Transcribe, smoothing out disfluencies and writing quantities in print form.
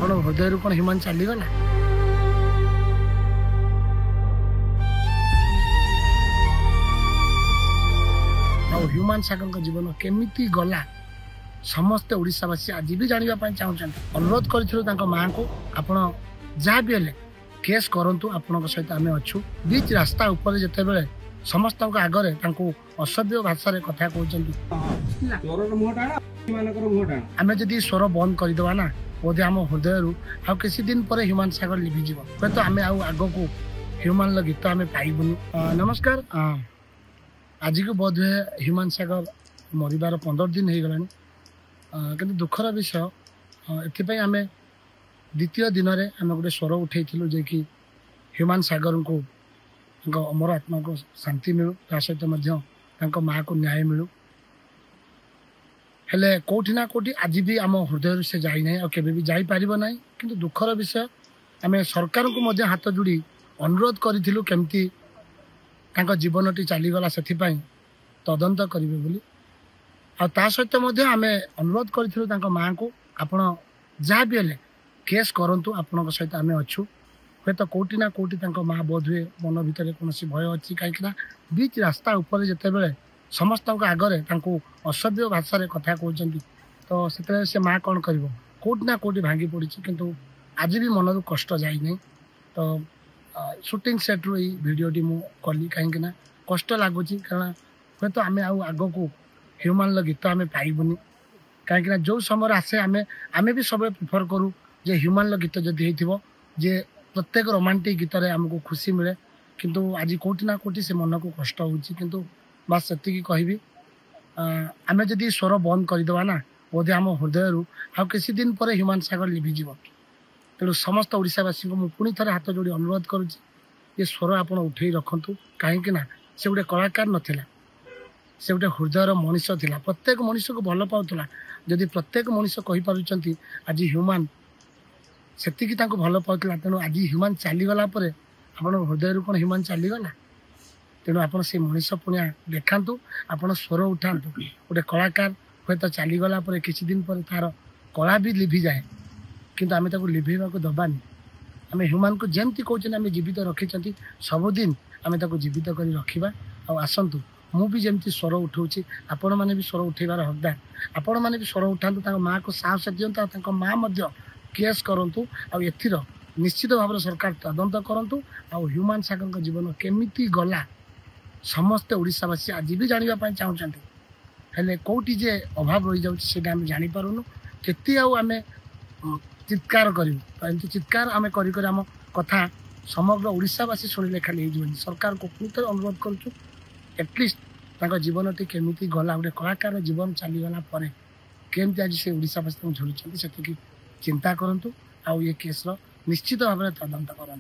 ଆପଣ ହୃଦୟରୁ କ'ଣ ହ୍ୟୁମାନ ଚାଲିଗଲା? ଆଉ ହ୍ୟୁମାନ ସାଗରଙ୍କ ଜୀବନ କେମିତି ଗଲା ସମସ୍ତେ ଓଡ଼ିଶାବାସୀ ଆଜି ବି ଜାଣିବା ପାଇଁ ଚାହୁଁଛନ୍ତି। ଅନୁରୋଧ କରିଥିଲୁ ତାଙ୍କ ମାଆଙ୍କୁ, ଆପଣ ଯାହା ବି ହେଲେ କେସ୍ କରନ୍ତୁ, ଆପଣଙ୍କ ସହିତ ଆମେ ଅଛୁ। ବିଚ୍ ରାସ୍ତା ଉପରେ ଯେତେବେଳେ ସମସ୍ତଙ୍କ ଆଗରେ ତାଙ୍କୁ ଅସଭ୍ୟ ଭାଷାରେ କଥା କହୁଛନ୍ତି, ଆମେ ଯଦି ସ୍ୱର ବନ୍ଦ କରିଦେବା ନା, ବୋଧେ ଆମ ହୃଦୟରୁ ଆଉ କିଛି ଦିନ ପରେ ହ୍ୟୁମାନ ସାଗର ଲିଭିଯିବ। ହୁଏତ ଆମେ ଆଉ ଆଗକୁ ହ୍ୟୁମାନର ଗୀତ ଆମେ ପାଇବୁନି। ନମସ୍କାର। ଆଜିକୁ ବୋଧହୁଏ ହ୍ୟୁମାନ ସାଗର ମରିବାର 15 ଦିନ ହେଇଗଲାଣି। କିନ୍ତୁ ଦୁଃଖର ବିଷୟ ଏଥିପାଇଁ ଆମେ ଦ୍ୱିତୀୟ ଦିନରେ ଆମେ ଗୋଟେ ସ୍ୱର ଉଠେଇଥିଲୁ ଯେ କି ହ୍ୟୁମାନ ସାଗରଙ୍କୁ ତାଙ୍କ ଅମର ଆତ୍ମାକୁ ଶାନ୍ତି ମିଳୁ, ତା ସହିତ ମଧ୍ୟ ତାଙ୍କ ମାଆକୁ ନ୍ୟାୟ ମିଳୁ। ହେଲେ କେଉଁଠି ନା କେଉଁଠି ଆଜି ବି ଆମ ହୃଦୟରୁ ସେ ଯାଇନାହିଁ, ଆଉ କେବେ ବି ଯାଇପାରିବ ନାହିଁ। କିନ୍ତୁ ଦୁଃଖର ବିଷୟ, ଆମେ ସରକାରଙ୍କୁ ମଧ୍ୟ ହାତ ଯୋଡ଼ି ଅନୁରୋଧ କରିଥିଲୁ କେମିତି ତାଙ୍କ ଜୀବନଟି ଚାଲିଗଲା ସେଥିପାଇଁ ତଦନ୍ତ କରିବେ ବୋଲି। ଆଉ ତା ସହିତ ମଧ୍ୟ ଆମେ ଅନୁରୋଧ କରିଥିଲୁ ତାଙ୍କ ମାଆଙ୍କୁ, ଆପଣ ଯାହା ବି ହେଲେ କେସ୍ କରନ୍ତୁ, ଆପଣଙ୍କ ସହିତ ଆମେ ଅଛୁ। ହୁଏତ କେଉଁଠି ନା କେଉଁଠି ତାଙ୍କ ମାଆ ବୋଧହୁଏ ମନ ଭିତରେ କୌଣସି ଭୟ ଅଛି, କାହିଁକିନା ବିଚ୍ ରାସ୍ତା ଉପରେ ଯେତେବେଳେ ସମସ୍ତଙ୍କ ଆଗରେ ତାଙ୍କୁ ଅସଭ୍ୟ ଭାଷାରେ କଥା କହୁଛନ୍ତି, ତ ସେତେବେଳେ ସେ ମାଆ କ'ଣ କରିବ? କେଉଁଠି ନା କେଉଁଠି ଭାଙ୍ଗି ପଡ଼ିଛି। କିନ୍ତୁ ଆଜି ବି ମନରୁ କଷ୍ଟ ଯାଇନାହିଁ। ତ ସୁଟିଂ ସେଟ୍ରୁ ଏଇ ଭିଡ଼ିଓଟି ମୁଁ କଲି, କାହିଁକିନା କଷ୍ଟ ଲାଗୁଛି, କାରଣ ହୁଏତ ଆମେ ଆଉ ଆଗକୁ ହ୍ୟୁମାନର ଗୀତ ଆମେ ପାଇବୁନି। କାହିଁକିନା ଯେଉଁ ସମୟରେ ଆସେ ଆମେ ବି ସବୁବେଳେ ପ୍ରିଫର କରୁ ଯେ ହ୍ୟୁମାନର ଗୀତ ଯଦି ହେଇଥିବ, ଯେ ପ୍ରତ୍ୟେକ ରୋମାଣ୍ଟିକ୍ ଗୀତରେ ଆମକୁ ଖୁସି ମିଳେ। କିନ୍ତୁ ଆଜି କେଉଁଠି ନା କେଉଁଠି ସେ ମନକୁ କଷ୍ଟ ହେଉଛି। କିନ୍ତୁ ବାସ୍ ସେତିକି କହିବି, ଆମେ ଯଦି ସ୍ୱର ବନ୍ଦ କରିଦେବା ନା, ବୋଧେ ଆମ ହୃଦୟରୁ ଆଉ କିଛି ଦିନ ପରେ ହ୍ୟୁମାନ ସାଗର ଲିଭିଯିବ। ତେଣୁ ସମସ୍ତ ଓଡ଼ିଶାବାସୀଙ୍କୁ ମୁଁ ପୁଣି ଥରେ ହାତ ଯୋଡ଼ି ଅନୁରୋଧ କରୁଛି, ଏ ସ୍ୱର ଆପଣ ଉଠେଇ ରଖନ୍ତୁ। କାହିଁକିନା ସେ ଗୋଟେ କଳାକାର ନଥିଲା, ସେ ଗୋଟେ ହୃଦୟର ମଣିଷ ଥିଲା। ପ୍ରତ୍ୟେକ ମଣିଷକୁ ଭଲ ପାଉଥିଲା। ଯଦି ପ୍ରତ୍ୟେକ ମଣିଷ କହିପାରୁଛନ୍ତି ଆଜି ହ୍ୟୁମାନ ସେତିକି ତାଙ୍କୁ ଭଲ ପାଉଥିଲା, ତେଣୁ ଆଜି ହ୍ୟୁମାନ ଚାଲିଗଲା ପରେ ଆପଣଙ୍କ ହୃଦୟରୁ କ'ଣ ହ୍ୟୁମାନ ଚାଲିଗଲା? ତେଣୁ ଆପଣ ସେ ମଣିଷ ପୁଣି ଦେଖାନ୍ତୁ, ଆପଣ ସ୍ୱର ଉଠାନ୍ତୁ। ଗୋଟେ କଳାକାର ହୁଏତ ଚାଲିଗଲା ପରେ କିଛି ଦିନ ପରେ ତାର କଳା ବି ଲିଭିଯାଏ, କିନ୍ତୁ ଆମେ ତାକୁ ଲିଭେଇବାକୁ ଦେବାନି। ଆମେ ହ୍ୟୁମାନକୁ ଯେମିତି କହୁଛନ୍ତି ଆମେ ଜୀବିତ ରଖିଛନ୍ତି, ସବୁଦିନ ଆମେ ତାକୁ ଜୀବିତ କରି ରଖିବା। ଆଉ ଆସନ୍ତୁ, ମୁଁ ବି ଯେମିତି ସ୍ୱର ଉଠାଉଛି, ଆପଣମାନେ ବି ସ୍ୱର ଉଠାଇବାର ହକଦାର। ଆପଣମାନେ ବି ସ୍ୱର ଉଠାନ୍ତୁ, ତାଙ୍କ ମାଆକୁ ସାହସ ଦିଅନ୍ତୁ, ଆଉ ତାଙ୍କ ମାଆ ମଧ୍ୟ କେସ୍ କରନ୍ତୁ। ଆଉ ଏଥିର ନିଶ୍ଚିତ ଭାବରେ ସରକାର ତଦନ୍ତ କରନ୍ତୁ। ଆଉ ହ୍ୟୁମାନ ସାଗରଙ୍କ ଜୀବନ କେମିତି ଗଲା ସମସ୍ତେ ଓଡ଼ିଶାବାସୀ ଆଜି ବି ଜାଣିବା ପାଇଁ ଚାହୁଁଛନ୍ତି। ହେଲେ କେଉଁଠି ଯେ ଅଭାବ ରହିଯାଉଛି ସେଇଟା ଆମେ ଜାଣିପାରୁନୁ। କେତେ ଆଉ ଆମେ ଚିତ୍କାର କରିବୁ? ଏମିତି ଚିତ୍କାର ଆମେ କରି କରି ଆମ କଥା ସମଗ୍ର ଓଡ଼ିଶାବାସୀ ଶୁଣିଲେ ଖାଲି ହେଇଯିବନି। ସରକାରକୁ ପୁଣି ଥରେ ଅନୁରୋଧ କରୁଛୁ, ଏଟଲିଷ୍ଟ ତାଙ୍କ ଜୀବନଟି କେମିତି ଗଲା, ଗୋଟେ କଳାକାର ଜୀବନ ଚାଲିଗଲା ପରେ କେମିତି ଆଜି ସେ ଓଡ଼ିଶାବାସୀ ତାଙ୍କୁ ଝୁରୁଛନ୍ତି, ସେତିକି ଚିନ୍ତା କରନ୍ତୁ। ଆଉ ଏ କେସ୍ର ନିଶ୍ଚିତ ଭାବରେ ତଦନ୍ତ କରନ୍ତୁ।